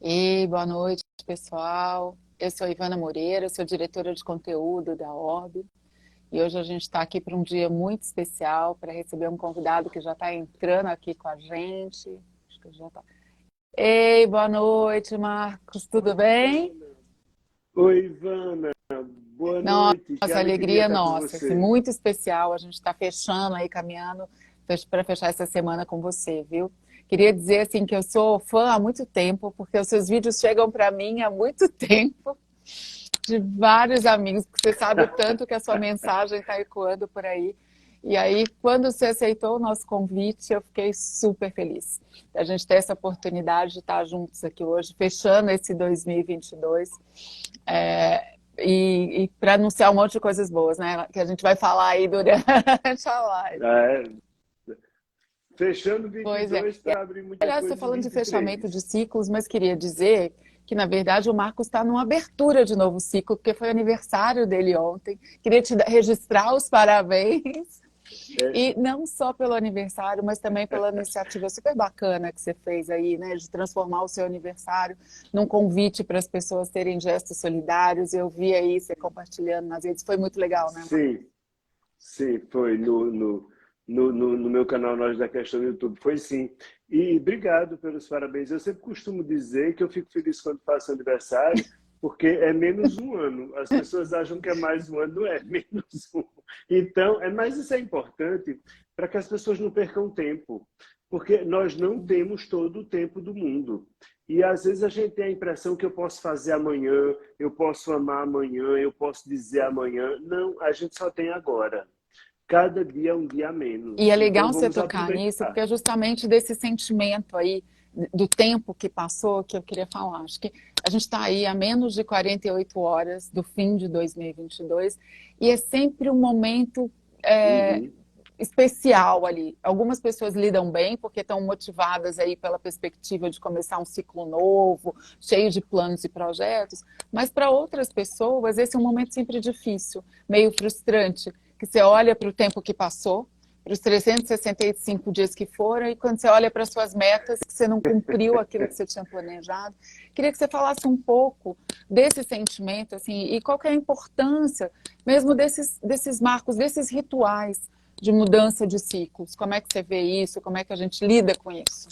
E boa noite, pessoal. Eu sou Ivana Moreira, sou diretora de conteúdo da ORB e hoje a gente está aqui para um dia muito especial para receber um convidado que já está entrando aqui com a gente. Acho que já tá. Ei, boa noite, Marcos, tudo bem? Oi, Ivana. Boa noite. Que Nossa, alegria alegria estar com nossa, assim, você. muito especial. A gente está fechando aí, caminhando para fechar essa semana com você, viu? Queria dizer assim que eu sou fã há muito tempo, porque os seus vídeos chegam para mim há muito tempo. De vários amigos, porque você sabe o tanto que a sua mensagem está ecoando por aí. E aí, quando você aceitou o nosso convite, eu fiquei super feliz. A gente ter essa oportunidade de estar juntos aqui hoje, fechando esse 2022, e para anunciar um monte de coisas boas, né? Que a gente vai falar aí durante a live. É, fechando Pois é. 22 E, para abrir muita aliás, estou coisa em falando de fechamento 23. de ciclos, mas queria dizer que, na verdade, o Marcos está numa abertura de novo ciclo, porque foi aniversário dele ontem. Queria registrar os parabéns, É, e não só pelo aniversário, mas também pela iniciativa super bacana que você fez aí, né, de transformar o seu aniversário num convite para as pessoas terem gestos solidários. Eu vi aí você compartilhando nas redes, foi muito legal, né, Marcos? sim, sim, foi no meu canal Nós da Questão no YouTube. Foi sim. E obrigado pelos parabéns. Eu sempre costumo dizer que eu fico feliz quando faço aniversário, porque é menos um ano. As pessoas acham que é mais um ano, não é menos um. Então, mas isso é importante para que as pessoas não percam tempo, porque nós não temos todo o tempo do mundo. E às vezes a gente tem a impressão que eu posso fazer amanhã, eu posso amar amanhã, eu posso dizer amanhã. Não, a gente só tem agora. Cada dia é um dia a E menos. é Então legal você vamos tocar nisso, porque aproveitar. é justamente desse sentimento aí, do tempo que passou, que eu queria falar. Acho que a gente está aí há menos de 48 horas do fim de 2022, e é sempre um momento é, Uhum. especial ali. Algumas pessoas lidam bem, porque estão motivadas aí pela perspectiva de começar um ciclo novo, cheio de planos e projetos, mas para outras pessoas esse é um momento sempre difícil, meio frustrante, que você olha para o tempo que passou, para os 365 dias que foram, e quando você olha para suas metas, que você não cumpriu aquilo que você tinha planejado. Queria que você falasse um pouco desse sentimento, assim, e qual que é a importância mesmo desses marcos, desses rituais de mudança de ciclos. Como é que você vê isso? Como é que a gente lida com isso?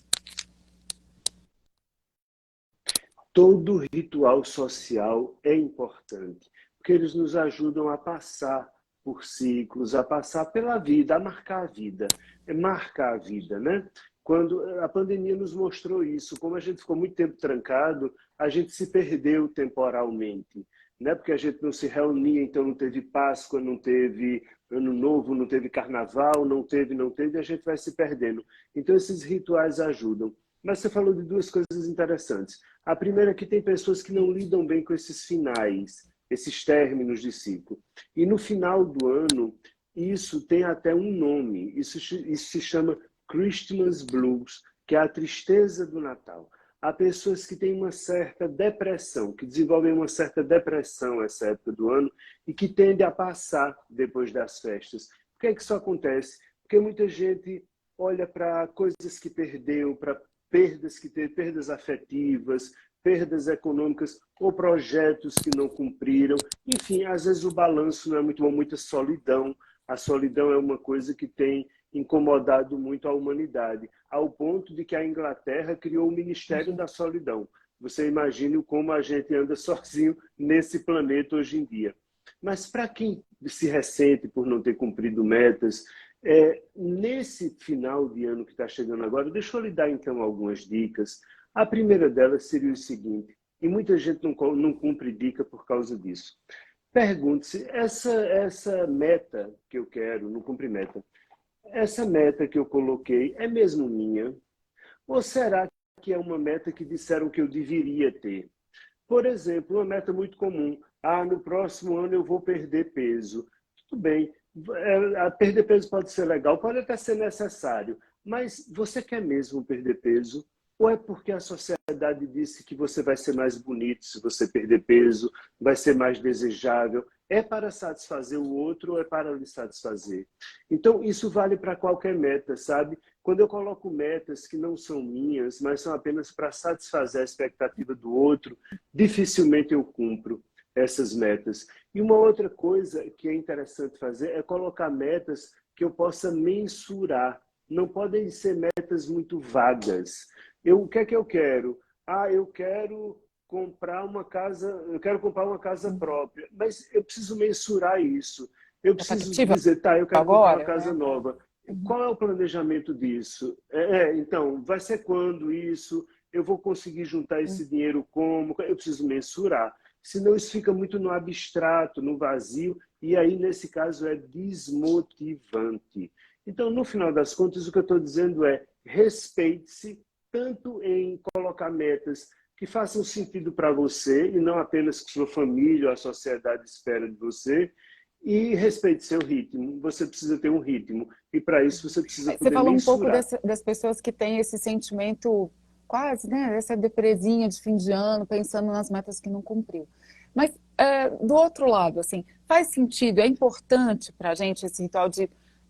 Todo ritual social é importante, porque eles nos ajudam a passar por ciclos, a passar pela vida, a marcar a vida. É marcar a vida, né? Quando a pandemia nos mostrou isso, como a gente ficou muito tempo trancado, a gente se perdeu temporalmente, né? Porque a gente não se reunia, então não teve Páscoa, não teve Ano Novo, não teve Carnaval, não teve, e a gente vai se perdendo. Então esses rituais ajudam. Mas você falou de duas coisas interessantes. A primeira é que tem pessoas que não lidam bem com esses finais, esses términos de ciclo. E no final do ano, isso tem até um nome. Isso se chama Christmas Blues, que é a tristeza do Natal. Há pessoas que têm uma certa depressão, que desenvolvem uma certa depressão essa época do ano e que tende a passar depois das festas. Por que é que isso acontece? Porque muita gente olha para coisas que perdeu, para perdas que teve, perdas afetivas, perdas econômicas ou projetos que não cumpriram. Enfim, às vezes o balanço não é muito bom, muita solidão. A solidão é uma coisa que tem incomodado muito a humanidade, ao ponto de que a Inglaterra criou o Ministério da Solidão. Você imagine como a gente anda sozinho nesse planeta hoje em dia. Mas para quem se ressente por não ter cumprido metas, nesse final de ano que está chegando agora, deixa eu lhe dar então algumas dicas. A primeira delas seria o seguinte, e muita gente não cumpre dica por causa disso. Pergunte-se, essa meta que eu quero, não cumpre meta, essa meta que eu coloquei é mesmo minha? Ou será que é uma meta que disseram que eu deveria ter? Por exemplo, uma meta muito comum. No próximo ano eu vou perder peso. Tudo bem, perder peso pode ser legal, pode até ser necessário, mas você quer mesmo perder peso? Ou é porque a sociedade disse que você vai ser mais bonito se você perder peso, vai ser mais desejável? É para satisfazer o outro ou é para lhe satisfazer? Então, isso vale para qualquer meta, sabe? Quando eu coloco metas que não são minhas, mas são apenas para satisfazer a expectativa do outro, dificilmente eu cumpro essas metas. E uma outra coisa que é interessante fazer é colocar metas que eu possa mensurar. Não podem ser metas muito vagas. O que é que eu quero? Eu quero comprar uma casa, eu quero comprar uma casa própria, mas eu preciso mensurar isso. Eu É preciso factível dizer, tá, eu quero comprar uma agora, casa né? nova. Uhum. Qual é o planejamento disso? Então, vai ser quando isso? Eu vou conseguir juntar esse dinheiro como? Eu preciso mensurar. Senão isso fica muito no abstrato, no vazio, e aí, nesse caso, é desmotivante. Então, no final das contas, o que eu estou dizendo é respeite-se tanto em colocar metas que façam sentido para você e não apenas que sua família ou a sociedade espera de você, e respeite seu ritmo. Você precisa ter um ritmo e para isso você precisa Você poder falou um pouco mensurar. das pessoas que têm esse sentimento quase, né? Essa depresinha de fim de ano, pensando nas metas que não cumpriu. Mas do outro lado, assim, faz sentido, é importante para a gente esse ritual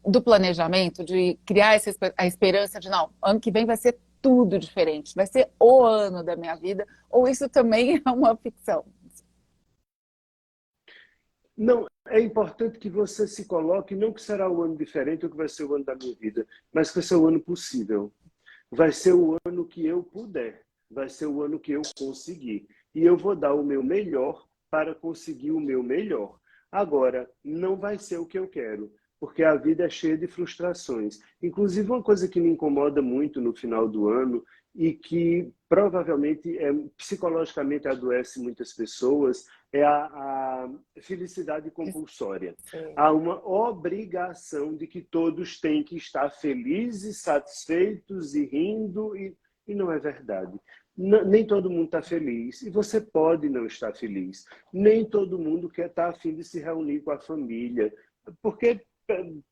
do planejamento, de criar a esperança de, não, ano que vem vai ser tudo diferente, vai ser o ano da minha vida, ou isso também é uma ficção? Não, é importante que você se coloque, não que será o ano diferente ou que vai ser o ano da minha vida, mas que vai ser o ano possível. Vai ser o ano que eu puder, vai ser o ano que eu conseguir. E eu vou dar o meu melhor para conseguir o meu melhor. Agora, não vai ser o que eu quero, porque a vida é cheia de frustrações. Inclusive, uma coisa que me incomoda muito no final do ano e que provavelmente psicologicamente adoece muitas pessoas é a felicidade compulsória. Sim. Há uma obrigação de que todos têm que estar felizes, satisfeitos e rindo, e não é verdade. Nem todo mundo está feliz, e você pode não estar feliz. Nem todo mundo quer estar a fim de se reunir com a família, porque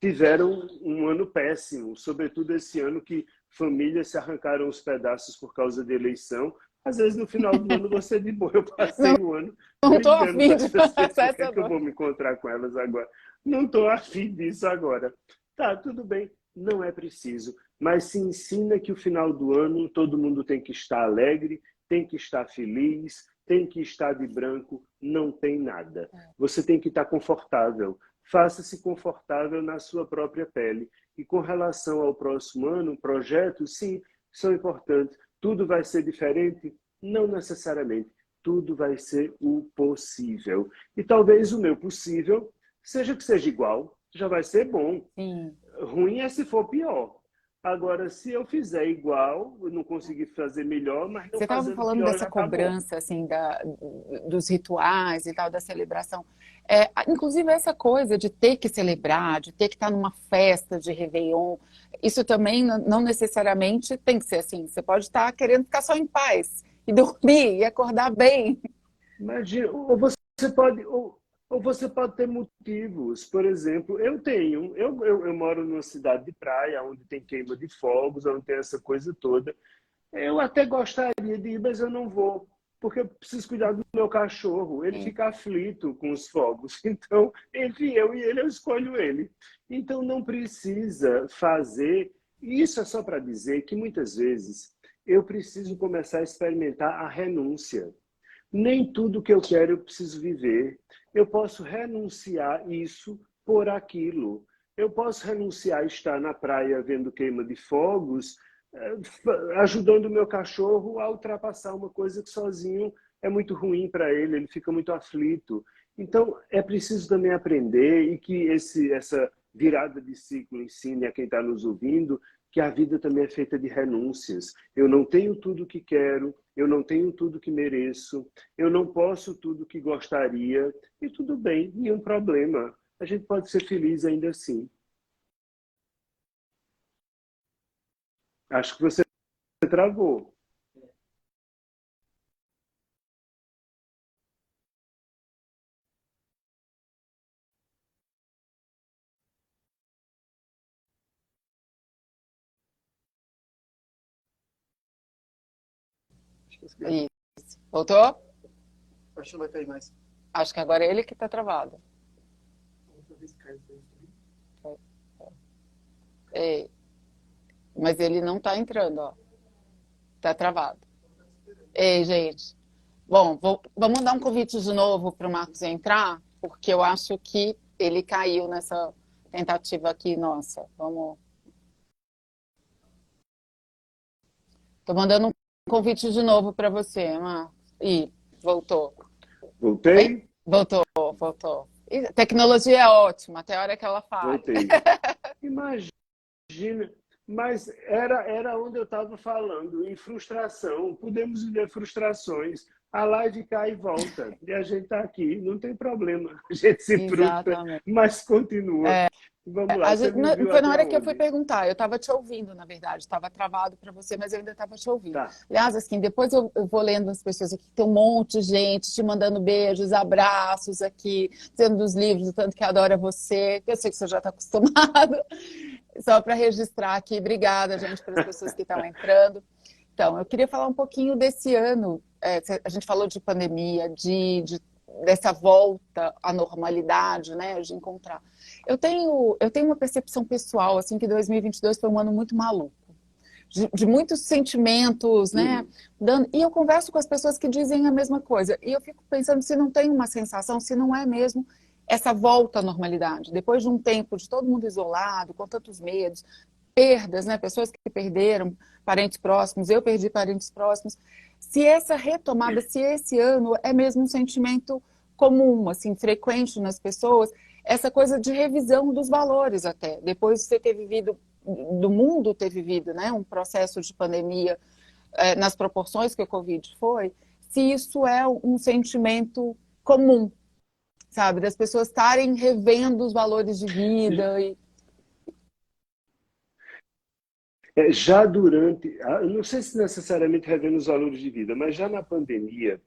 tiveram um ano péssimo, sobretudo esse ano que famílias se arrancaram os pedaços por causa da eleição. Às vezes, no final do ano, você é de boa. Eu Não, passei o ano não estou brincando com afim de essas passar pessoas. O que é essa que eu dor. vou me encontrar com elas agora? Não estou afim disso agora. Tá, tudo bem, não é preciso. Mas se ensina que o final do ano todo mundo tem que estar alegre, tem que estar feliz, tem que estar de branco, não tem nada. Você tem que estar confortável. Faça-se confortável na sua própria pele. E com relação ao próximo ano, projetos, sim, são importantes. Tudo vai ser diferente? Não necessariamente. Tudo vai ser o possível. E talvez o meu possível seja que seja igual, já vai ser bom. Sim. Ruim é se for pior. Agora, se eu fizer igual, eu não conseguir fazer melhor, mas não Você estava fazendo falando pior dessa já está bom. cobrança, assim, dos rituais e tal, da celebração. Inclusive, essa coisa de ter que celebrar, de ter que estar numa festa de Réveillon, isso também não necessariamente tem que ser assim. Você pode estar querendo ficar só em paz e dormir e acordar bem. Imagina, ou você pode ter motivos. Por exemplo, eu moro numa cidade de praia, onde tem queima de fogos, onde tem essa coisa toda. Eu até gostaria de ir, mas eu não vou, porque eu preciso cuidar do meu cachorro. Ele Sim. fica aflito com os fogos. Então, entre eu e ele, eu escolho ele. Então, não precisa fazer. E isso é só para dizer que muitas vezes eu preciso começar a experimentar a renúncia. Nem tudo que eu quero eu preciso viver. Eu posso renunciar isso por aquilo. Eu posso renunciar a estar na praia vendo queima de fogos, ajudando o meu cachorro a ultrapassar uma coisa que sozinho é muito ruim para ele, ele fica muito aflito. Então, é preciso também aprender e que essa virada de ciclo ensine a quem está nos ouvindo que a vida também é feita de renúncias. Eu não tenho tudo que quero, eu não tenho tudo que mereço, eu não posso tudo que gostaria, e tudo bem, nenhum problema. A gente pode ser feliz ainda assim. Acho que você travou. Isso. Voltou? Acho que não vai cair mais. Acho que agora é ele que está travado. É, mas ele não está entrando, ó. Tá travado. Ei, gente. Bom, vamos dar um convite de novo para o Marcos entrar, porque eu acho que ele caiu nessa tentativa aqui, nossa. Vamos. Estou mandando um convite de novo para você, Marcos. Ih, voltou. Oi? Voltei? Voltou, voltou. E tecnologia é ótima, até a hora que ela fala. Voltei. Imagina, mas era onde eu estava falando, em frustração. Podemos viver frustrações. A live cai e volta. E a gente está aqui, não tem problema. A gente se frustra, Exatamente. mas continua. Vamos lá, você me viu Foi na até hora que eu fui onde? perguntar, eu estava te ouvindo, na verdade, estava travado para você, mas eu ainda estava te ouvindo. Tá. Aliás, assim, depois eu vou lendo as pessoas aqui, tem um monte de gente te mandando beijos, abraços aqui, dizendo dos livros, o tanto que adora você, que eu sei que você já está acostumado, só para registrar aqui, obrigada, gente, pelas pessoas que estão entrando. Então, eu queria falar um pouquinho desse ano, a gente falou de pandemia, dessa volta à normalidade, né, de encontrar. Eu tenho uma percepção pessoal, assim, que 2022 foi um ano muito maluco, de muitos sentimentos, né? E eu converso com as pessoas que dizem a mesma coisa, e eu fico pensando se não tem uma sensação, se não é mesmo essa volta à normalidade, depois de um tempo de todo mundo isolado, com tantos medos, perdas, né? Pessoas que perderam parentes próximos, eu perdi parentes próximos. Se essa retomada, se esse ano é mesmo um sentimento comum, assim, frequente nas pessoas, essa coisa de revisão dos valores até. Depois de você ter vivido, do mundo ter vivido, né, um processo de pandemia nas proporções que o Covid foi, se isso é um sentimento comum, sabe? Das pessoas estarem revendo os valores de vida e Já durante, eu não sei se necessariamente revendo os valores de vida, mas já na pandemia,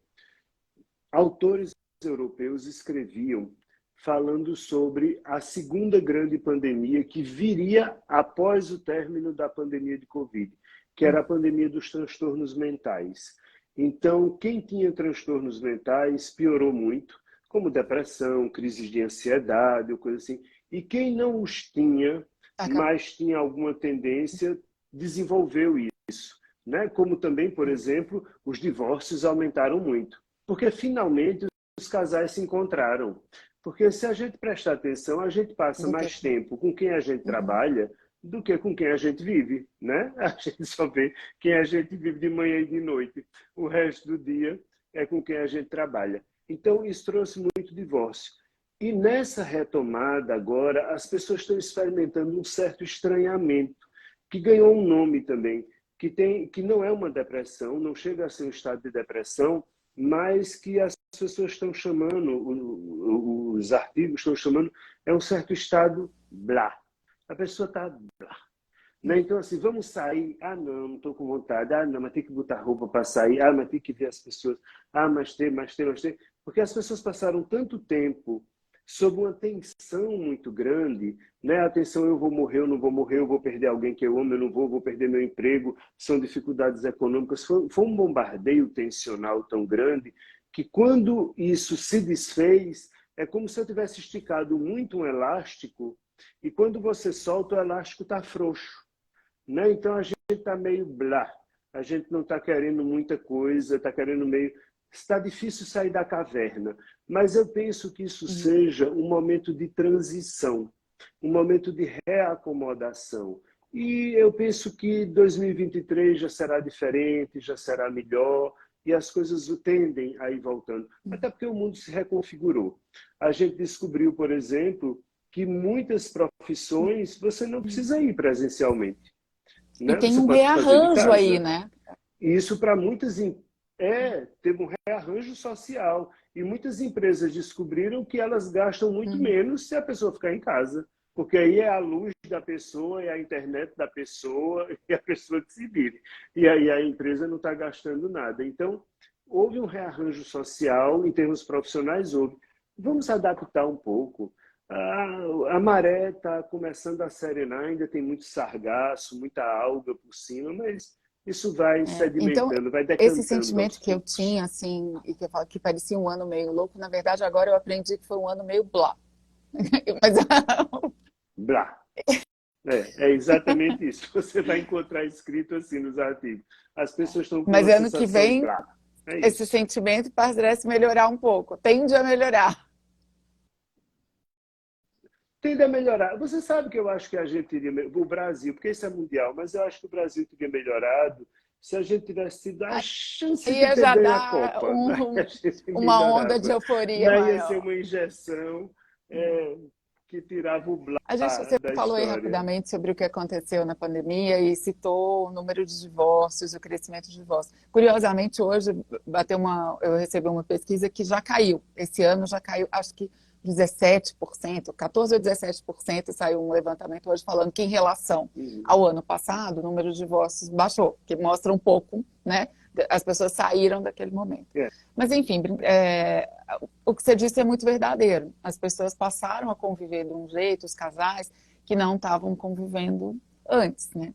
autores europeus escreviam falando sobre a segunda grande pandemia que viria após o término da pandemia de Covid, que era a pandemia dos transtornos mentais. Então, quem tinha transtornos mentais piorou muito, como depressão, crises de ansiedade, ou coisa assim. E quem não os tinha, mas tinha alguma tendência, desenvolveu isso. Né? Como também, por exemplo, os divórcios aumentaram muito. Porque finalmente os casais se encontraram. Porque se a gente prestar atenção, a gente passa do que... mais tempo com quem a gente trabalha do que com quem a gente vive, né? A gente só vê quem a gente vive de manhã e de noite. O resto do dia é com quem a gente trabalha. Então, isso trouxe muito divórcio. E nessa retomada agora, as pessoas estão experimentando um certo estranhamento, que ganhou um nome também, que não é uma depressão, não chega a ser um estado de depressão, mas que as pessoas estão chamando, os artigos estão chamando, é um certo estado blá. A pessoa está blá. Né? Então, assim, vamos sair. Ah, não estou com vontade. Ah, não, mas tem que botar roupa para sair. Ah, mas tem que ver as pessoas. Ah, mas tem. Porque as pessoas passaram tanto tempo sob uma tensão muito grande, né? A tensão, eu vou morrer, eu não vou morrer, eu vou perder alguém que eu amo, eu não vou perder meu emprego, são dificuldades econômicas. Foi um bombardeio tensional tão grande que quando isso se desfez, é como se eu tivesse esticado muito um elástico e quando você solta, o elástico está frouxo. Né? Então a gente está meio blá, a gente não está querendo muita coisa, está querendo meio. Está difícil sair da caverna, mas eu penso que isso seja um momento de transição, um momento de reacomodação. E eu penso que 2023 já será diferente, já será melhor, e as coisas tendem a ir voltando. Até porque o mundo se reconfigurou. A gente descobriu, por exemplo, que muitas profissões você não precisa ir presencialmente. E Né? tem Você um pode fazer de rearranjo aí, casa. né? E isso para muitas teve um rearranjo social. E muitas empresas descobriram que elas gastam muito menos se a pessoa ficar em casa. Porque aí é a luz da pessoa, é a internet da pessoa, e a pessoa que se vire. E aí a empresa não está gastando nada. Então, houve um rearranjo social, em termos profissionais, houve. Vamos adaptar um pouco. A maré está começando a serenar, ainda tem muito sargaço, muita alga por cima, mas isso vai Então, sedimentando, vai esse decantando sentimento aos que eu poucos. tinha, assim, e que eu falo que parecia um ano meio louco, na verdade, agora eu aprendi que foi um ano meio blá. Mas Blá. É exatamente isso. Você vai encontrar escrito assim nos artigos. As pessoas estão com Mas uma ano que sensação vem, blá. É esse isso. sentimento parece melhorar um pouco, tende a melhorar. Tende a melhorar. Você sabe que eu acho que a gente teria, o Brasil, porque isso é mundial, mas eu acho que o Brasil teria melhorado se a gente tivesse tido a chance de Ia ter já ganho a dar Copa. Né? A gente uma onda de melhorava. euforia Não ia ser maior. uma injeção que tirava o blá Você da falou aí história. rapidamente sobre o que aconteceu na pandemia e citou o número de divórcios, o crescimento de divórcios. Curiosamente, hoje eu recebi uma pesquisa que já caiu. Esse ano já caiu, acho que 17%, 14 ou 17% saiu um levantamento hoje falando que em relação Uhum. ao ano passado, o número de divórcios baixou, que mostra um pouco, né? As pessoas saíram daquele momento. É. Mas, enfim, o que você disse é muito verdadeiro. As pessoas passaram a conviver de um jeito, os casais, que não estavam convivendo antes, né?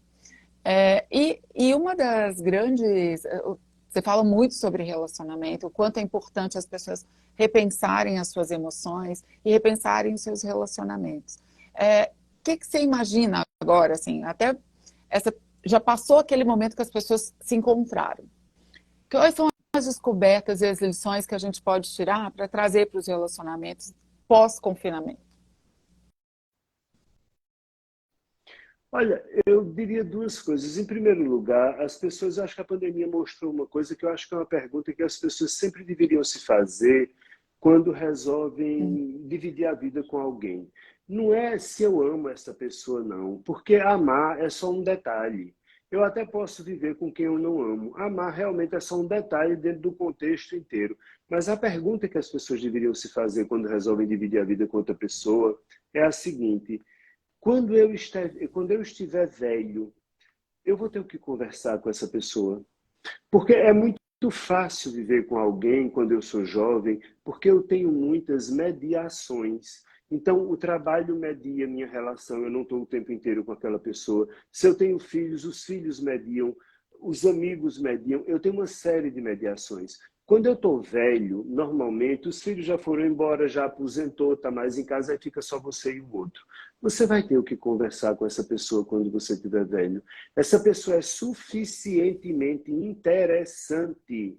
E uma das grandes. Você fala muito sobre relacionamento, o quanto é importante as pessoas repensarem as suas emoções e repensarem os seus relacionamentos. O que você imagina agora, assim, até essa, já passou aquele momento que as pessoas se encontraram. Quais são as descobertas e as lições que a gente pode tirar para trazer para os relacionamentos pós-confinamento? Olha, eu diria duas coisas. Em primeiro lugar, as pessoas, acho que a pandemia mostrou uma coisa que eu acho que é uma pergunta que as pessoas sempre deveriam se fazer quando resolvem dividir a vida com alguém. Não é se eu amo essa pessoa, não, porque amar é só um detalhe. Eu até posso viver com quem eu não amo. Amar realmente é só um detalhe dentro do contexto inteiro. Mas a pergunta que as pessoas deveriam se fazer quando resolvem dividir a vida com outra pessoa é a seguinte: quando eu estiver velho, eu vou ter que conversar com essa pessoa. Porque é muito fácil viver com alguém quando eu sou jovem, porque eu tenho muitas mediações. Então, o trabalho media minha relação, eu não estou o tempo inteiro com aquela pessoa. Se eu tenho filhos, os filhos mediam, os amigos mediam, eu tenho uma série de mediações. Quando eu estou velho, normalmente os filhos já foram embora, já aposentou, está mais em casa, aí fica só você e o outro. Você vai ter o que conversar com essa pessoa quando você estiver velho. Essa pessoa é suficientemente interessante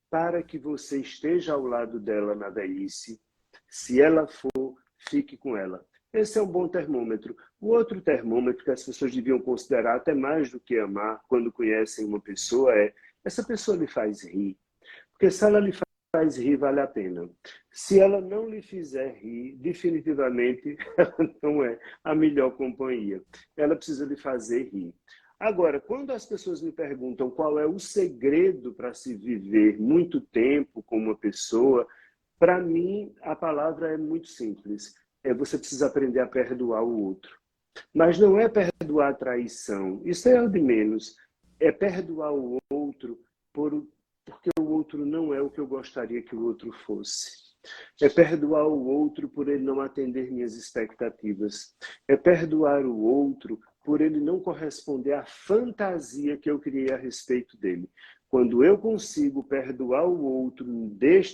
para que você esteja ao lado dela na velhice. Se ela for, fique com ela. Esse é um bom termômetro. O outro termômetro que as pessoas deviam considerar até mais do que amar quando conhecem uma pessoa é: essa pessoa lhe faz rir. Porque se ela lhe faz rir, vale a pena. Se ela não lhe fizer rir, definitivamente ela não é a melhor companhia. Ela precisa lhe fazer rir. Agora, quando as pessoas me perguntam qual é o segredo para se viver muito tempo com uma pessoa, para mim a palavra é muito simples. Você precisa aprender a perdoar o outro. Mas não é perdoar a traição. Isso é o de menos. É perdoar o outro por, porque o outro não é o que eu gostaria que o outro fosse. É perdoar o outro por ele não atender minhas expectativas. É perdoar o outro por ele não corresponder à fantasia que eu criei a respeito dele. Quando eu consigo perdoar o outro,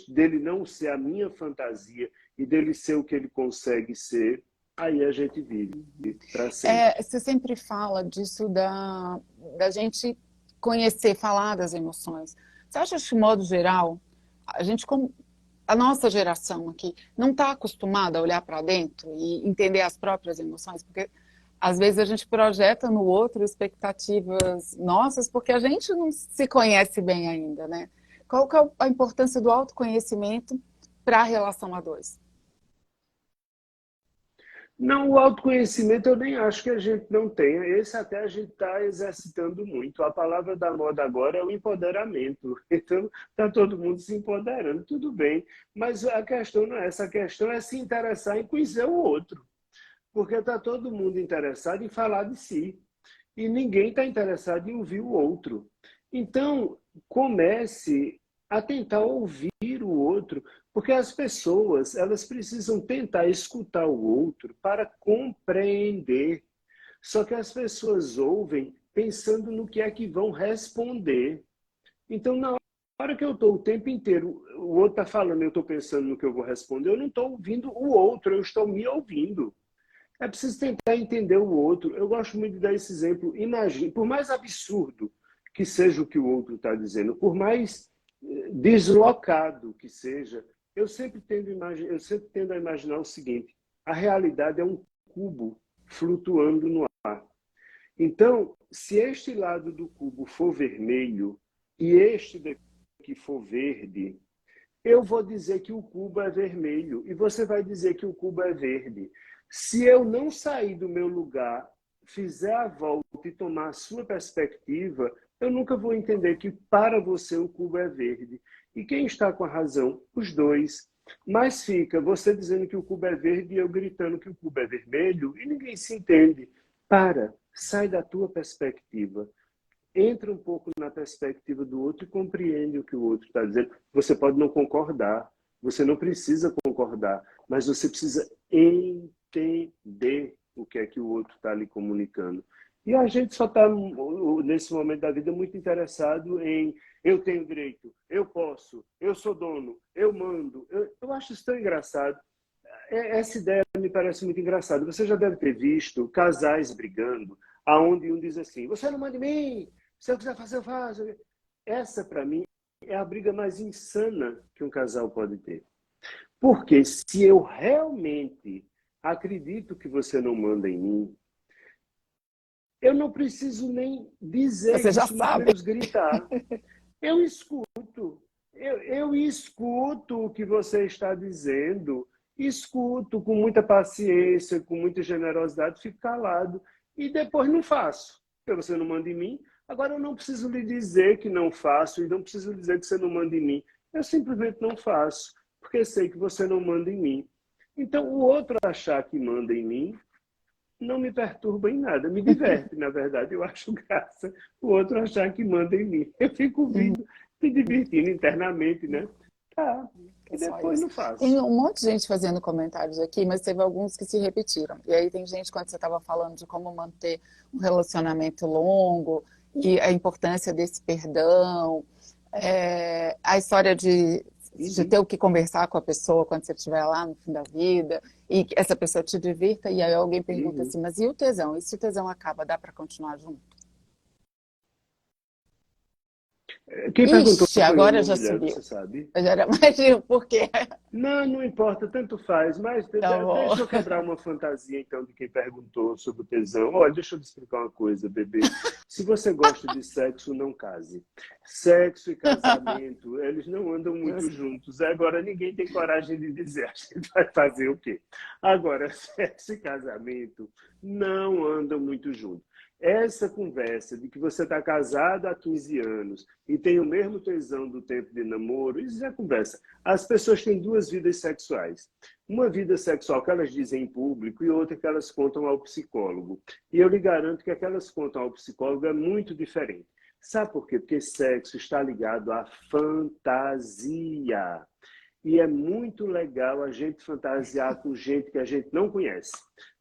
dele não ser a minha fantasia e dele ser o que ele consegue ser, aí a gente vive para sempre. Você sempre fala disso da gente conhecer, falar das emoções. Você acha que, de modo geral, a gente, como a nossa geração aqui, não está acostumada a olhar para dentro e entender as próprias emoções? Porque às vezes a gente projeta no outro expectativas nossas, porque a gente não se conhece bem ainda, né? Qual que é a importância do autoconhecimento para a relação a dois? Não, o autoconhecimento eu nem acho que a gente não tenha. Esse até a gente está exercitando muito. A palavra da moda agora é o empoderamento. Então, está todo mundo se empoderando, tudo bem. Mas a questão não é essa, a questão é se interessar em conhecer o outro. Porque está todo mundo interessado em falar de si. E ninguém está interessado em ouvir o outro. Então, comece a tentar ouvir o outro, porque as pessoas, elas precisam tentar escutar o outro para compreender. Só que as pessoas ouvem pensando no que é que vão responder. Então, na hora que eu estou o tempo inteiro, o outro está falando, eu estou pensando no que eu vou responder, eu não estou ouvindo o outro, eu estou me ouvindo. É preciso tentar entender o outro. Eu gosto muito de dar esse exemplo. Imagine, por mais absurdo que seja o que o outro está dizendo, por mais deslocado que seja, eu sempre tendo a imaginar o seguinte: a realidade é um cubo flutuando no ar. Então, se este lado do cubo for vermelho e este daqui for verde, eu vou dizer que o cubo é vermelho e você vai dizer que o cubo é verde. Se eu não sair do meu lugar, fizer a volta e tomar a sua perspectiva, eu nunca vou entender que para você o cubo é verde. E quem está com a razão? Os dois. Mas fica você dizendo que o cubo é verde e eu gritando que o cubo é vermelho e ninguém se entende. Para, sai da tua perspectiva, entra um pouco na perspectiva do outro e compreende o que o outro está dizendo. Você pode não concordar, você não precisa concordar, mas você precisa entender o que é que o outro está lhe comunicando. E a gente só está, nesse momento da vida, muito interessado em eu tenho direito, eu posso, eu sou dono, eu mando. Eu acho isso tão engraçado. Essa ideia me parece muito engraçada. Você já deve ter visto casais brigando, aonde um diz assim, você não manda em mim, se eu quiser fazer, eu faço. Essa, para mim, é a briga mais insana que um casal pode ter. Porque se eu realmente acredito que você não manda em mim, eu não preciso nem dizer Você já isso, muito sabe. menos gritar. Eu escuto. Eu escuto o que você está dizendo, escuto com muita paciência, com muita generosidade, fico calado e depois não faço, porque você não manda em mim. Agora eu não preciso lhe dizer que não faço e não preciso dizer que você não manda em mim. Eu simplesmente não faço, porque sei que você não manda em mim. Então, o outro achar que manda em mim não me perturba em nada, me diverte, na verdade. Eu acho graça o outro achar que manda em mim. Eu fico vindo, me divertindo internamente, né? Tá. É E só depois isso. não Tem faço. um monte de gente fazendo comentários aqui, mas teve alguns que se repetiram. E aí tem gente, quando você estava falando de como manter um relacionamento longo e a importância desse perdão, a história de Uhum, ter o que conversar com a pessoa quando você estiver lá no fim da vida e que essa pessoa te divirta, e aí alguém pergunta uhum. assim, mas e o tesão? E se o tesão acaba, dá para continuar junto? Quem perguntou Ixi, foi homem agora ou já mulher, subiu. você sabe? Eu já era mais de por quê? Não, não importa, tanto faz. Mas Tá bom. deixa eu quebrar uma fantasia, então, de quem perguntou sobre o tesão. Olha, deixa eu te explicar uma coisa, bebê. Se você gosta de sexo, não case. Sexo e casamento, eles não andam muito Justo. juntos. Agora, ninguém tem coragem de dizer, a gente vai fazer o quê? Agora, sexo e casamento não andam muito juntos. Essa conversa de que você está casado há 15 anos e tem o mesmo tesão do tempo de namoro, isso é conversa. As pessoas têm duas vidas sexuais. Uma vida sexual que elas dizem em público e outra que elas contam ao psicólogo. E eu lhe garanto que aquelas contam ao psicólogo é muito diferente. Sabe por quê? Porque sexo está ligado à fantasia. E é muito legal a gente fantasiar com gente que a gente não conhece.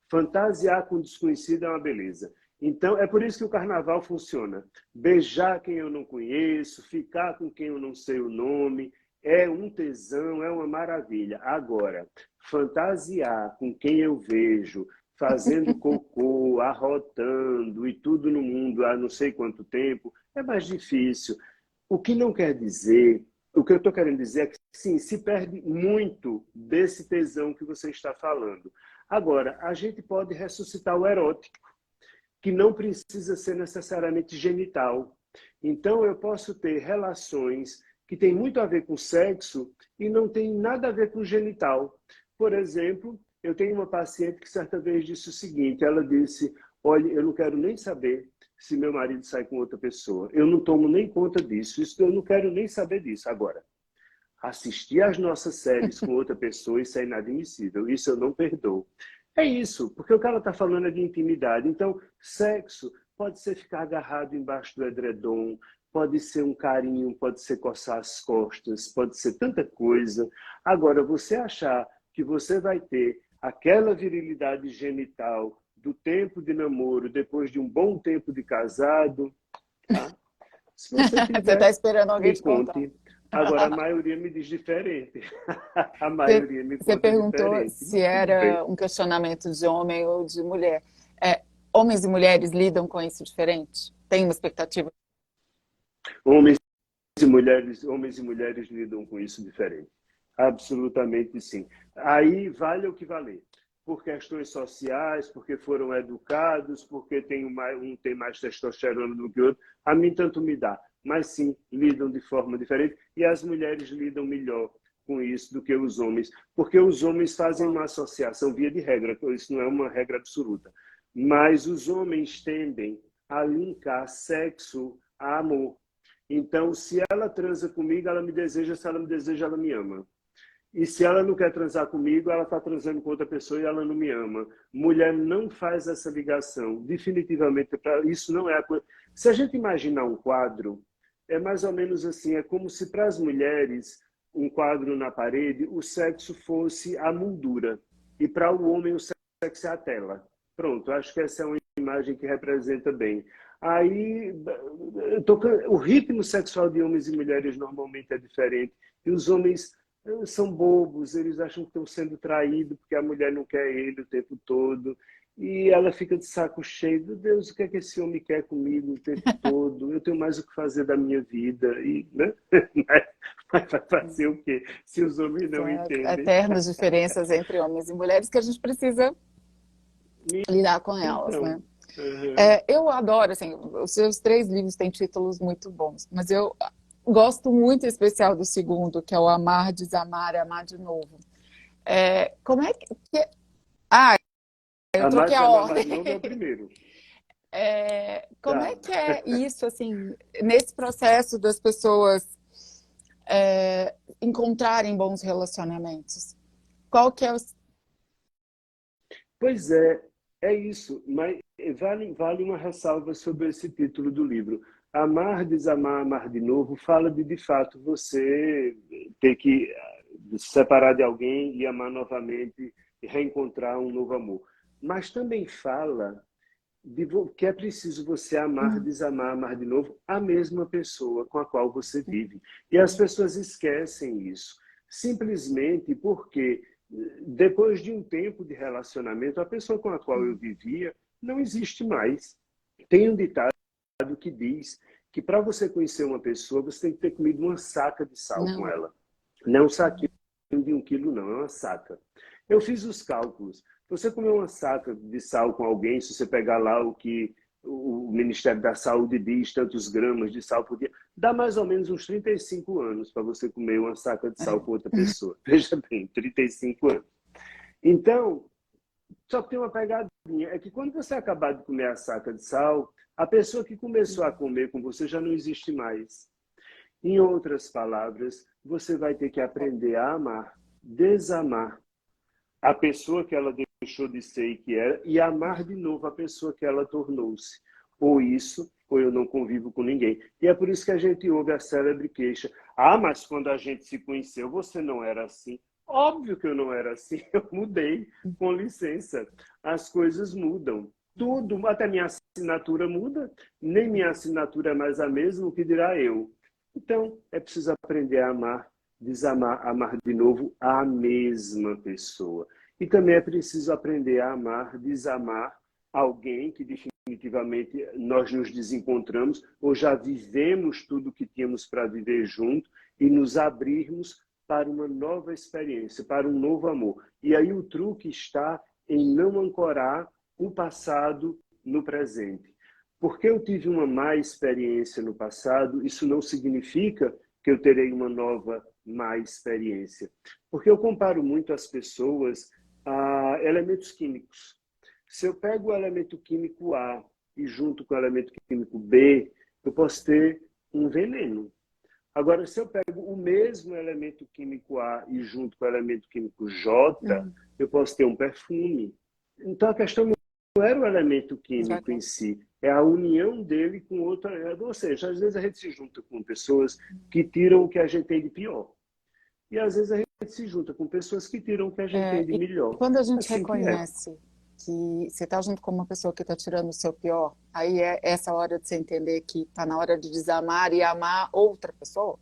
Fantasiar com desconhecido é uma beleza. Então, é por isso que o carnaval funciona. Beijar quem eu não conheço, ficar com quem eu não sei o nome, é um tesão, é uma maravilha. Agora, fantasiar com quem eu vejo, fazendo cocô, arrotando e tudo no mundo há não sei quanto tempo, é mais difícil. O que não quer dizer, o que eu estou querendo dizer é que, sim, se perde muito desse tesão que você está falando. Agora, a gente pode ressuscitar o erótico, que não precisa ser necessariamente genital. Então, eu posso ter relações que têm muito a ver com sexo e não tem nada a ver com genital. Por exemplo, eu tenho uma paciente que certa vez disse o seguinte, ela disse, olha, eu não quero nem saber se meu marido sai com outra pessoa. Eu não tomo nem conta disso. Isso eu não quero nem saber disso. Agora, assistir às nossas séries com outra pessoa, isso é inadmissível. Isso eu não perdoo. É isso, porque o que ela está falando é de intimidade. Então, sexo pode ser ficar agarrado embaixo do edredom, pode ser um carinho, pode ser coçar as costas, pode ser tanta coisa. Agora, você achar que você vai ter aquela virilidade genital do tempo de namoro, depois de um bom tempo de casado, tá? Se você Você está tiver, esperando alguém me te contar. conte. Agora, a maioria me diz diferente. A Você, maioria me você conta perguntou diferente, se mas tudo bem. era um questionamento de homem ou de mulher. Homens e mulheres lidam com isso diferente? Tem uma expectativa? Homens homens e mulheres lidam com isso diferente. Absolutamente sim. Aí vale o que valer. Por questões sociais, porque foram educados, porque um tem mais testosterona do que o outro. A mim tanto me dá. Mas sim, lidam de forma diferente. E as mulheres lidam melhor com isso do que os homens. Porque os homens fazem Claro. uma associação via de regra. Isso não é uma regra absoluta. Mas os homens tendem a linkar sexo a amor. Então, se ela transa comigo, ela me deseja, se ela me deseja, ela me ama. E se ela não quer transar comigo, ela está transando com outra pessoa e ela não me ama. Mulher não faz essa ligação. Definitivamente, isso não é a coisa. Se a gente imaginar um quadro, é mais ou menos assim: é como se para as mulheres, um quadro na parede, o sexo fosse a moldura. E para o homem, o sexo é a tela. Pronto, acho que essa é uma imagem que representa bem. Aí, o ritmo sexual de homens e mulheres normalmente é diferente. E os homens são bobos, eles acham que estão sendo traídos porque a mulher não quer ele o tempo todo. E ela fica de saco cheio. Meu Deus, o que é que esse homem quer comigo o tempo todo? Eu tenho mais o que fazer da minha vida. E, né? Mas vai fazer o quê? Se os homens São não entendem. eternas diferenças entre homens e mulheres que a gente precisa lidar com elas, né? Então, uhum. Eu adoro, assim, os seus três livros têm títulos muito bons, mas eu gosto muito em especial do segundo, que é o Amar, Desamar e Amar de Novo. Como é Ah, eu Amar, troquei a Desamar, Amar ordem. de Novo é o primeiro. Como é Tá. que é isso, assim, nesse processo das pessoas encontrarem bons relacionamentos? Qual que é o... Pois é isso. Mas vale uma ressalva sobre esse título do livro. Amar, desamar, amar de novo, fala de fato, você ter que se separar de alguém e amar novamente e reencontrar um novo amor. Mas também fala que é preciso você amar, Uhum, desamar, amar de novo a mesma pessoa com a qual você vive. E as pessoas esquecem isso, simplesmente porque depois de um tempo de relacionamento, a pessoa com a qual eu uhum, vivia não existe mais. Tem um ditado que diz que para você conhecer uma pessoa, você tem que ter comido uma saca de sal com não. ela. Não um saquinho de 1 quilo, não, é uma saca. Eu fiz os cálculos. Você comer uma saca de sal com alguém, se você pegar lá o que o Ministério da Saúde diz, tantos gramas de sal por dia, dá mais ou menos uns 35 anos para você comer uma saca de sal É. com outra pessoa. Veja bem, 35 anos. Então, só que tem uma pegadinha, é que quando você acabar de comer a saca de sal, a pessoa que começou a comer com você já não existe mais. Em outras palavras, você vai ter que aprender a amar, desamar a pessoa que ela deixou de ser e que era, e amar de novo a pessoa que ela tornou-se. Ou isso, ou eu não convivo com ninguém. E é por isso que a gente ouve a célebre queixa. Ah, mas quando a gente se conheceu, você não era assim. Óbvio que eu não era assim, eu mudei, com licença. As coisas mudam. Tudo, até minha assinatura muda, nem minha assinatura é mais a mesma, o que dirá eu. Então, é preciso aprender a amar, desamar, amar de novo a mesma pessoa. E também é preciso aprender a amar, desamar alguém que definitivamente nós nos desencontramos ou já vivemos tudo que tínhamos para viver junto e nos abrirmos para uma nova experiência, para um novo amor. E aí o truque está em não ancorar o passado no presente. Porque eu tive uma má experiência no passado, isso não significa que eu terei uma nova má experiência. Porque eu comparo muito as pessoas a elementos químicos. Se eu pego o elemento químico A e junto com o elemento químico B, eu posso ter um veneno. Agora, se eu pego o mesmo elemento químico A e junto com o elemento químico J, Uhum, eu posso ter um perfume. Então, a questão não era o elemento químico em exatamente. si, é a união dele com outra. Ou seja, às vezes a gente se junta com pessoas que tiram o que a gente tem de pior. E às vezes a gente se junta com pessoas que tiram o que a gente tem de E melhor. quando a gente Assim que é. reconhece que você está junto com uma pessoa que está tirando o seu pior, aí é essa hora de você entender que está na hora de desamar e amar outra pessoa?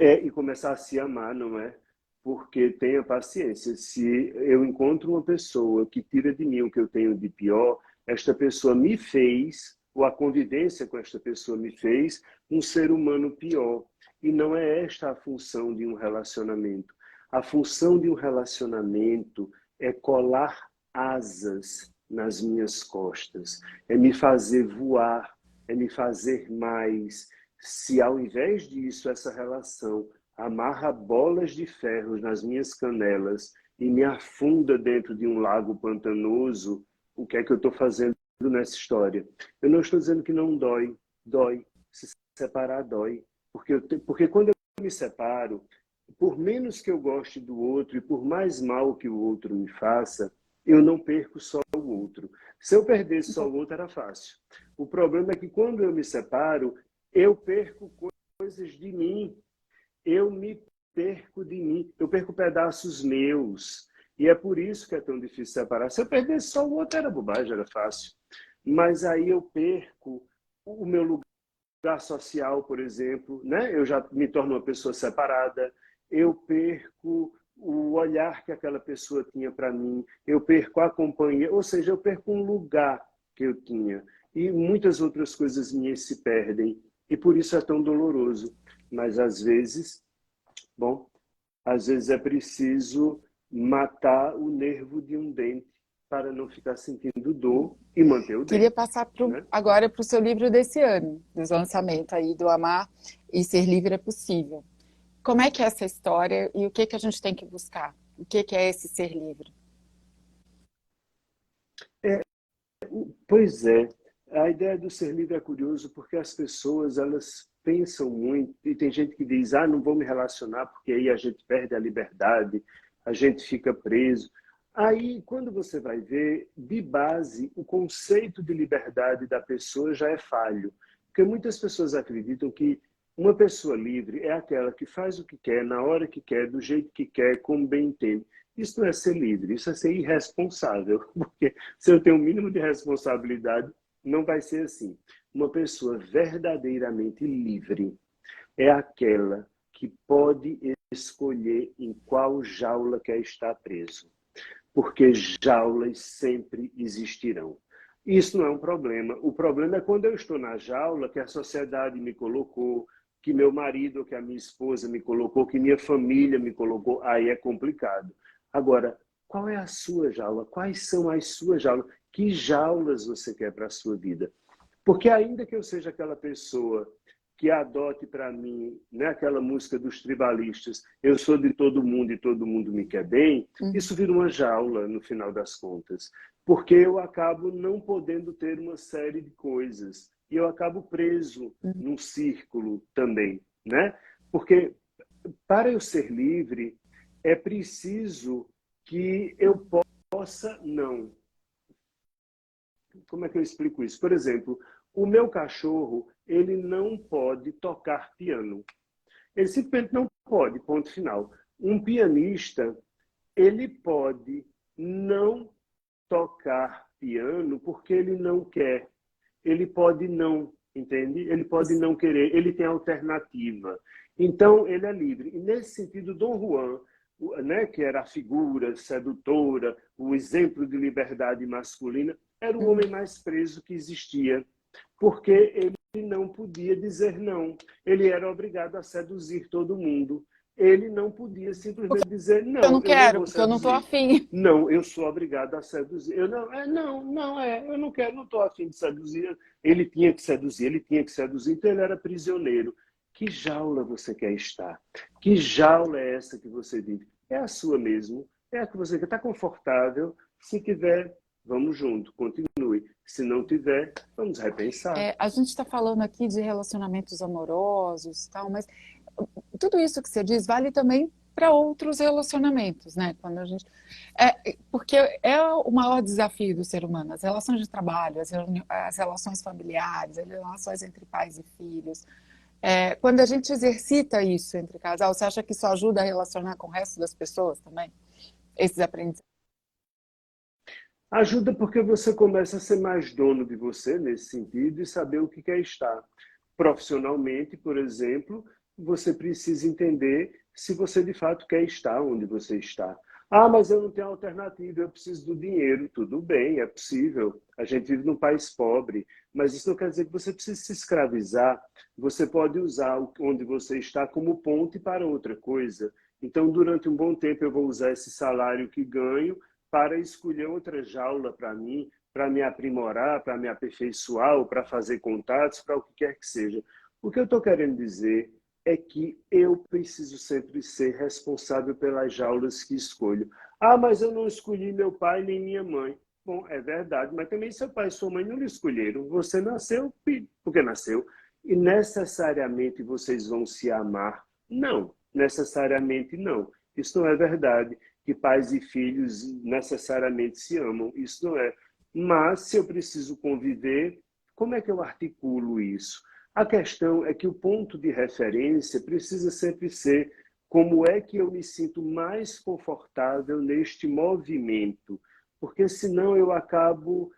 E começar a se amar, não é? Porque tenha paciência. Se eu encontro uma pessoa que tira de mim o que eu tenho de pior, esta pessoa me fez, ou a convivência com esta pessoa me fez, um ser humano pior. E não é esta a função de um relacionamento. A função de um relacionamento é colar asas nas minhas costas, é me fazer voar, é me fazer mais. Se ao invés disso, essa relação amarra bolas de ferro nas minhas canelas e me afunda dentro de um lago pantanoso, o que é que eu estou fazendo nessa história? Eu não estou dizendo que não dói, dói. Se separar dói. Porque quando eu me separo, por menos que eu goste do outro e por mais mal que o outro me faça, eu não perco só o outro. Se eu perdesse só o outro, era fácil. O problema é que quando eu me separo, eu perco coisas de mim. Eu me perco de mim. Eu perco pedaços meus. E é por isso que é tão difícil separar. Se eu perdesse só o outro, era bobagem, era fácil. Mas aí eu perco o meu lugar social, por exemplo, né? Eu já me torno uma pessoa separada. Eu perco o olhar que aquela pessoa tinha para mim. Eu perco a companhia. Ou seja, eu perco um lugar que eu tinha. E muitas outras coisas minhas se perdem. E por isso é tão doloroso. Mas às vezes, bom, às vezes é preciso matar o nervo de um dente para não ficar sentindo dor e manter o Queria dente, passar né? agora para o seu livro desse ano, dos lançamentos aí do Amar e Ser Livre é Possível. Como é que é essa história e o que que a gente tem que buscar? O que que é esse ser livre? É, pois é, a ideia do ser livre é curioso porque as pessoas elas pensam muito e tem gente que diz, não vou me relacionar porque aí a gente perde a liberdade, a gente fica preso. Aí, quando você vai ver, de base, o conceito de liberdade da pessoa já é falho. Porque muitas pessoas acreditam que uma pessoa livre é aquela que faz o que quer, na hora que quer, do jeito que quer, como bem entende. Isso não é ser livre, isso é ser irresponsável. Porque se eu tenho o mínimo de responsabilidade, não vai ser assim. Uma pessoa verdadeiramente livre é aquela que pode escolher em qual jaula quer estar preso. Porque jaulas sempre existirão. Isso não é um problema. O problema é quando eu estou na jaula que a sociedade me colocou, que meu marido ou que a minha esposa me colocou, que minha família me colocou. Aí é complicado. Agora, qual é a sua jaula? Quais são as suas jaulas? Que jaulas você quer para a sua vida? Porque ainda que eu seja aquela pessoa que adote para mim, né, aquela música dos tribalistas, eu sou de todo mundo e todo mundo me quer bem, isso vira uma jaula no final das contas. Porque eu acabo não podendo ter uma série de coisas. E eu acabo preso num círculo também, né? Porque para eu ser livre, é preciso que eu possa não. Como é que eu explico isso? Por exemplo, o meu cachorro, ele não pode tocar piano. Ele simplesmente não pode, ponto final. Um pianista, ele pode não tocar piano porque ele não quer. Ele pode não, entende? Ele pode não querer, ele tem alternativa. Então, ele é livre. E nesse sentido, Dom Juan, né, que era a figura sedutora, o exemplo de liberdade masculina, era o homem mais preso que existia, porque ele não podia dizer não. Ele era obrigado a seduzir todo mundo. Ele não podia simplesmente dizer Eu não não, eu não quero, vou porque eu não estou seduzir. afim. Não, eu sou obrigado a seduzir. Eu não, eu não quero, não estou afim de seduzir. Ele tinha que seduzir, ele tinha que seduzir, então ele era prisioneiro. Que jaula você quer estar? Que jaula é essa que você vive? É a sua mesmo, é a que você quer. Está confortável? Se tiver, vamos junto, continue. Se não tiver, vamos repensar. A gente está falando aqui de relacionamentos amorosos, tal, mas tudo isso que você diz vale também para outros relacionamentos, né? Quando a gente, porque é o maior desafio do ser humano, as relações de trabalho, as relações familiares, as relações entre pais e filhos. Quando a gente exercita isso entre casal, você acha que isso ajuda a relacionar com o resto das pessoas também? Esses aprendizados? Ajuda porque você começa a ser mais dono de você nesse sentido e saber o que quer estar. Profissionalmente, por exemplo, você precisa entender se você de fato quer estar onde você está. Ah, mas eu não tenho alternativa, eu preciso do dinheiro. Tudo bem, é possível. A gente vive num país pobre, mas isso não quer dizer que você precisa se escravizar. Você pode usar onde você está como ponte para outra coisa. Então, durante um bom tempo, eu vou usar esse salário que ganho para escolher outra jaula para mim, para me aprimorar, para me aperfeiçoar, ou para fazer contatos, para o que quer que seja. O que eu estou querendo dizer é que eu preciso sempre ser responsável pelas jaulas que escolho. Ah, mas eu não escolhi meu pai nem minha mãe. Bom, é verdade, mas também seu pai e sua mãe não lhe escolheram. Você nasceu porque nasceu. E necessariamente vocês vão se amar? Não, necessariamente não. Isso não é verdade, que pais e filhos necessariamente se amam. Isso não é. Mas se eu preciso conviver, como é que eu articulo isso? A questão é que o ponto de referência precisa sempre ser como é que eu me sinto mais confortável neste movimento, porque senão eu acabo,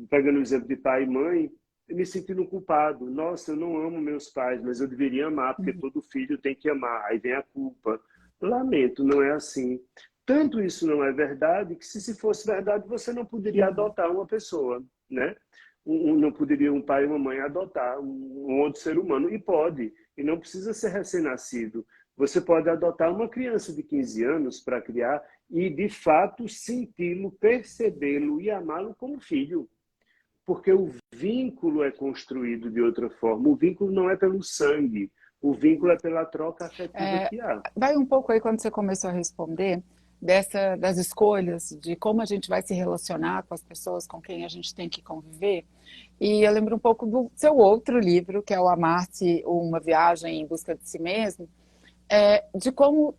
pegando o exemplo de pai e mãe, me sentindo culpado. Nossa, eu não amo meus pais, mas eu deveria amar, porque todo filho tem que amar. Aí vem a culpa. Lamento, não é assim. Tanto isso não é verdade, que se fosse verdade, você não poderia Uhum. adotar uma pessoa, né? Não poderia um pai e uma mãe adotar um outro ser humano. E pode, e não precisa ser recém-nascido. Você pode adotar uma criança de 15 anos para criar e, de fato, senti-lo, percebê-lo e amá-lo como filho. Porque o vínculo é construído de outra forma. O vínculo não é pelo sangue, o vínculo é pela troca afetiva É, que há. vai um pouco aí quando você começou a responder das escolhas, de como a gente vai se relacionar com as pessoas com quem a gente tem que conviver. E eu lembro um pouco do seu outro livro, que é o Amar-se, uma viagem em busca de si mesmo, de como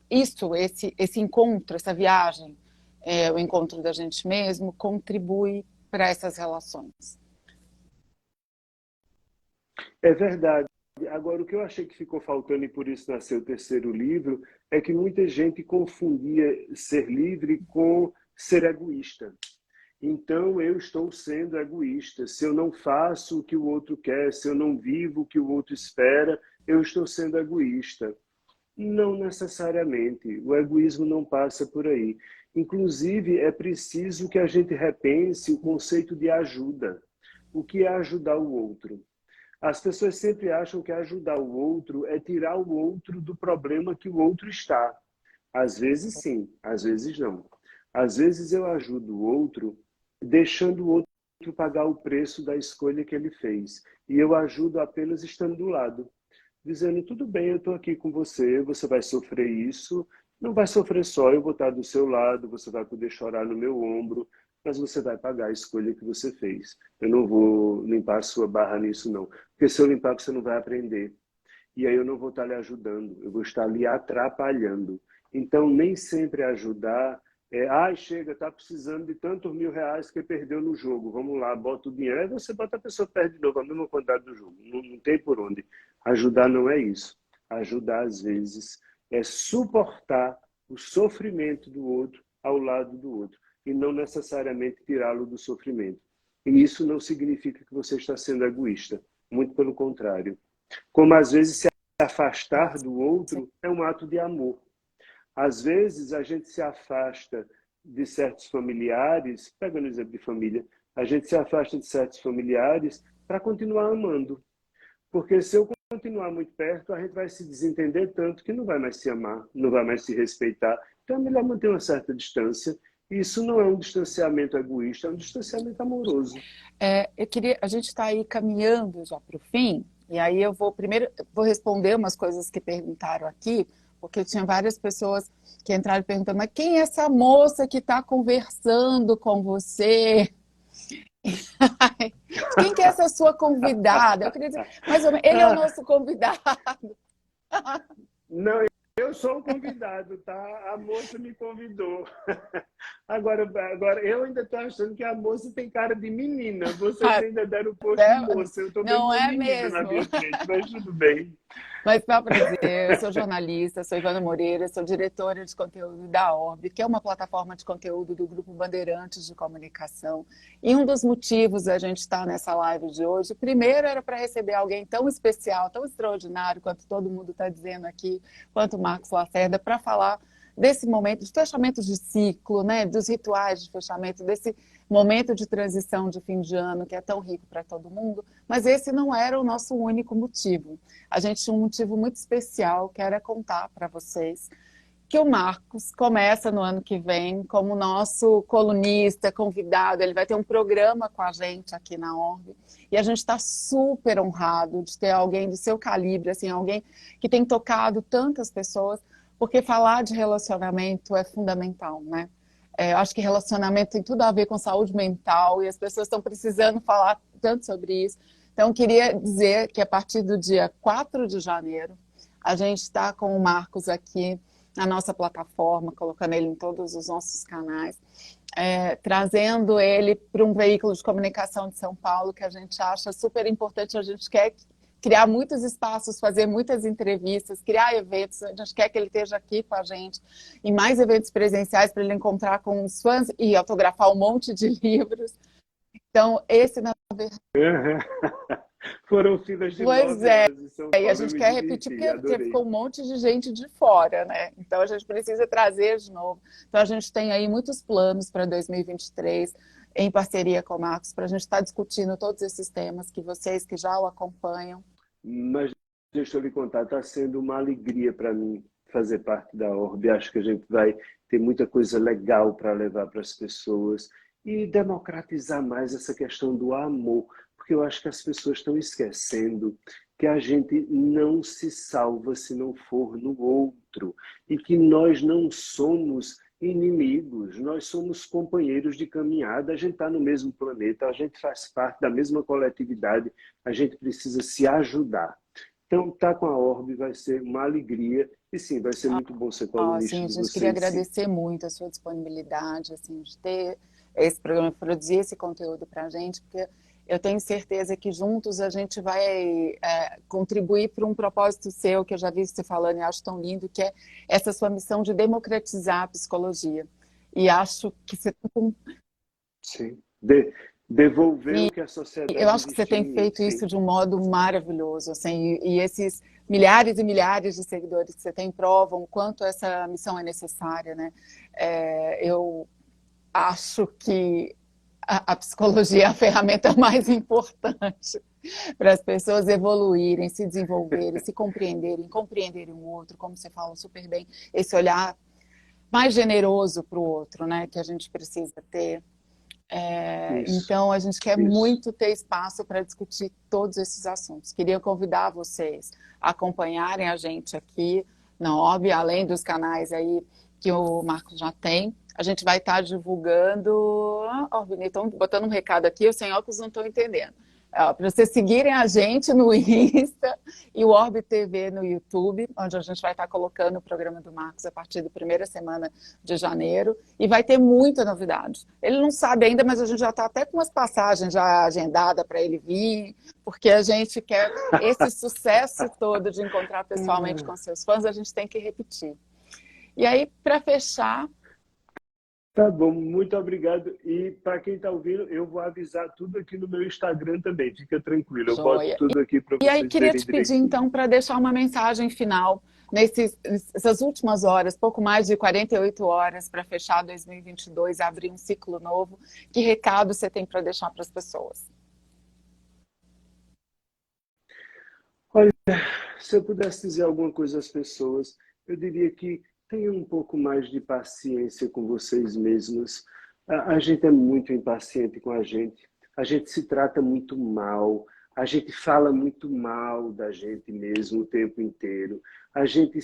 esse encontro, essa viagem, o encontro da gente mesmo, contribui para essas relações. É verdade. Agora, o que eu achei que ficou faltando, e por isso nasceu o terceiro livro, é que muita gente confundia ser livre com ser egoísta. Então, eu estou sendo egoísta. Se eu não faço o que o outro quer, se eu não vivo o que o outro espera, eu estou sendo egoísta. Não necessariamente. O egoísmo não passa por aí. Inclusive, é preciso que a gente repense o conceito de ajuda. O que é ajudar o outro? As pessoas sempre acham que ajudar o outro é tirar o outro do problema que o outro está. Às vezes sim, às vezes não. Às vezes eu ajudo o outro deixando o outro pagar o preço da escolha que ele fez. E eu ajudo apenas estando do lado, dizendo, tudo bem, eu estou aqui com você, você vai sofrer isso, não vai sofrer só, eu vou estar do seu lado, você vai poder chorar no meu ombro, mas você vai pagar a escolha que você fez. Eu não vou limpar a sua barra nisso, não. Porque se eu limpar, você não vai aprender. E aí eu não vou estar lhe ajudando, eu vou estar lhe atrapalhando. Então, nem sempre ajudar chega, está precisando de tantos R$ 1.000 que perdeu no jogo, vamos lá, bota o dinheiro. Aí você bota a pessoa, perde de novo a mesma quantidade do jogo. Não tem por onde. Ajudar não é isso. Ajudar, às vezes, é suportar o sofrimento do outro ao lado do outro, e não necessariamente tirá-lo do sofrimento. E isso não significa que você está sendo egoísta, muito pelo contrário. Como às vezes se afastar do outro é um ato de amor. Às vezes a gente se afasta de certos familiares, pegando o exemplo de família, a gente se afasta de certos familiares para continuar amando. Porque se eu continuar muito perto, a gente vai se desentender tanto que não vai mais se amar, não vai mais se respeitar. Então é melhor manter uma certa distância. E isso não é um distanciamento egoísta, é um distanciamento amoroso. A gente está aí caminhando já para o fim, e aí eu vou primeiro vou responder umas coisas que perguntaram aqui, porque tinha várias pessoas que entraram perguntando, mas quem é essa moça que está conversando com você? Quem que é essa sua convidada? Eu queria dizer, mais ou menos, ele é o nosso convidado. Não, eu sou o convidado, tá? A moça me convidou. Agora eu ainda estou achando que a moça tem cara de menina. Vocês ainda deram o posto de moça. Eu estou vendo Não uma é menina na mesmo? minha frente, mas tudo bem. Mas só para dizer, eu sou jornalista, sou Ivana Moreira, sou diretora de conteúdo da Orbe, que é uma plataforma de conteúdo do Grupo Bandeirantes de Comunicação. E um dos motivos da gente estar nessa live de hoje, primeiro era para receber alguém tão especial, tão extraordinário, quanto todo mundo está dizendo aqui, quanto o Marcos Lacerda, para falar desse momento de fechamento de ciclo, né, dos rituais de fechamento, desse momento de transição de fim de ano, que é tão rico para todo mundo, mas esse não era o nosso único motivo. A gente tinha um motivo muito especial, que era contar para vocês que o Marcos começa no ano que vem como nosso colunista, convidado. Ele vai ter um programa com a gente aqui na Orbe. E a gente está super honrado de ter alguém do seu calibre, assim, alguém que tem tocado tantas pessoas, porque falar de relacionamento é fundamental, né? Eu acho que relacionamento tem tudo a ver com saúde mental e as pessoas estão precisando falar tanto sobre isso. Então, queria dizer que a partir do dia 4 de janeiro, a gente está com o Marcos aqui na nossa plataforma, colocando ele em todos os nossos canais, trazendo ele para um veículo de comunicação de São Paulo que a gente acha super importante. A gente quer criar muitos espaços, fazer muitas entrevistas, criar eventos. A gente quer que ele esteja aqui com a gente em mais eventos presenciais para ele encontrar com os fãs e autografar um monte de livros. Então, esse, na verdade... Foram filas de Pois 9 é, horas em São e a Paulo, eu gente me quer repetir diverti, porque adorei. ficou um monte de gente de fora, né? Então a gente precisa trazer de novo. Então a gente tem aí muitos planos para 2023, em parceria com o Marcos, para a gente estar discutindo todos esses temas que vocês que já o acompanham. Mas deixa eu lhe contar, está sendo uma alegria para mim fazer parte da Orbe. Acho que a gente vai ter muita coisa legal para levar para as pessoas e democratizar mais essa questão do amor, porque eu acho que as pessoas estão esquecendo que a gente não se salva se não for no outro e que nós não somos inimigos, nós somos companheiros de caminhada, a gente está no mesmo planeta, a gente faz parte da mesma coletividade, a gente precisa se ajudar. Então, estar com a Orbe vai ser uma alegria e sim, vai ser muito bom ser colunista Assim, a de gente queria vocês, sim. agradecer muito a sua disponibilidade, assim, de ter esse programa, produzir esse conteúdo para a gente, porque eu tenho certeza que juntos a gente vai contribuir para um propósito seu, que eu já vi você falando e acho tão lindo, que é essa sua missão de democratizar a psicologia. E acho que você tem Sim. Devolver o que a eu sociedade acho que você investiu tem em mim, feito sim. isso de um modo maravilhoso, assim, e esses milhares e milhares de seguidores que você tem provam o quanto essa missão é necessária, né? Eu acho que a psicologia é a ferramenta mais importante para as pessoas evoluírem, se desenvolverem, se compreenderem, compreenderem o outro, como você fala super bem, esse olhar mais generoso para o outro, né? Que a gente precisa ter. Isso, Então, a gente quer isso. muito ter espaço para discutir todos esses assuntos. Queria convidar vocês a acompanharem a gente aqui na OB, além dos canais aí que o Marcos já tem. A gente vai estar divulgando... estão botando um recado aqui, eu sem óculos não estou entendendo. Para vocês seguirem a gente no Insta e o Orbe TV no YouTube, onde a gente vai estar colocando o programa do Marcos a partir da primeira semana de janeiro. E vai ter muita novidade. Ele não sabe ainda, mas a gente já está até com umas passagens já agendadas para ele vir, porque a gente quer esse sucesso todo de encontrar pessoalmente com seus fãs, a gente tem que repetir. E aí, para fechar... Tá bom, muito obrigado. E para quem está ouvindo, eu vou avisar tudo aqui no meu Instagram também, fica tranquilo. Eu boto Joia. tudo aqui para E aí, vocês queria verem te pedir, direitinho. então, para deixar uma mensagem final nessas últimas horas, pouco mais de 48 horas para fechar 2022, abrir um ciclo novo. Que recado você tem para deixar para as pessoas? Olha, se eu pudesse dizer alguma coisa às pessoas, eu diria que tenham um pouco mais de paciência com vocês mesmos. A gente é muito impaciente com a gente se trata muito mal, a gente fala muito mal da gente mesmo o tempo inteiro. A gente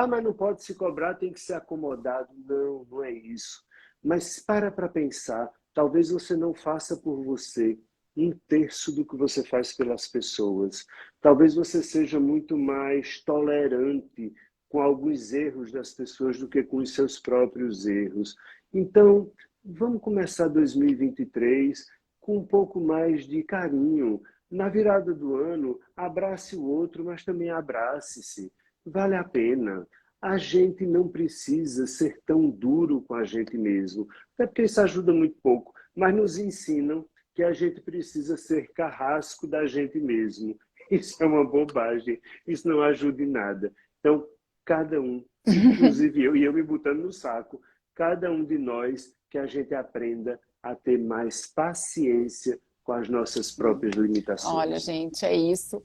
mas não pode se cobrar, tem que ser acomodado. Não, não é isso. Mas para pensar, talvez você não faça por você um terço do que você faz pelas pessoas. Talvez você seja muito mais tolerante com alguns erros das pessoas do que com os seus próprios erros. Então, vamos começar 2023 com um pouco mais de carinho. Na virada do ano, abrace o outro, mas também abrace-se. Vale a pena. A gente não precisa ser tão duro com a gente mesmo, até porque isso ajuda muito pouco, mas nos ensinam que a gente precisa ser carrasco da gente mesmo. Isso é uma bobagem, isso não ajuda em nada. Então, cada um, inclusive eu, e eu me botando no saco, cada um de nós, que a gente aprenda a ter mais paciência com as nossas próprias Olha, limitações. gente, é isso.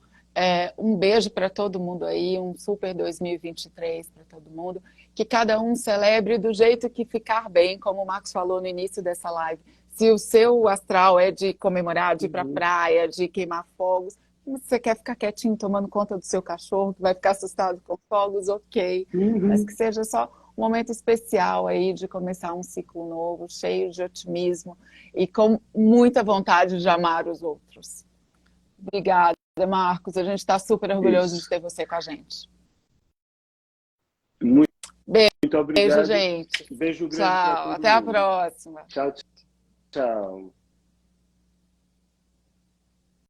Um beijo para todo mundo aí, um super 2023 para todo mundo. Que cada um celebre do jeito que ficar bem, como o Marcos falou no início dessa live. Se o seu astral é de comemorar, de ir para a Uhum, praia, de queimar fogos, se você quer ficar quietinho tomando conta do seu cachorro, que vai ficar assustado com fogos, ok. Mas que uhum. seja só um momento especial aí de começar um ciclo novo, cheio de otimismo e com muita vontade de amar os outros. Obrigada, Marcos. A gente está super orgulhoso de Isso. ter você com a gente. Muito, muito Beijo, obrigado. gente. Beijo grande para Tchau. todo Até a mundo. próxima. Tchau, tchau.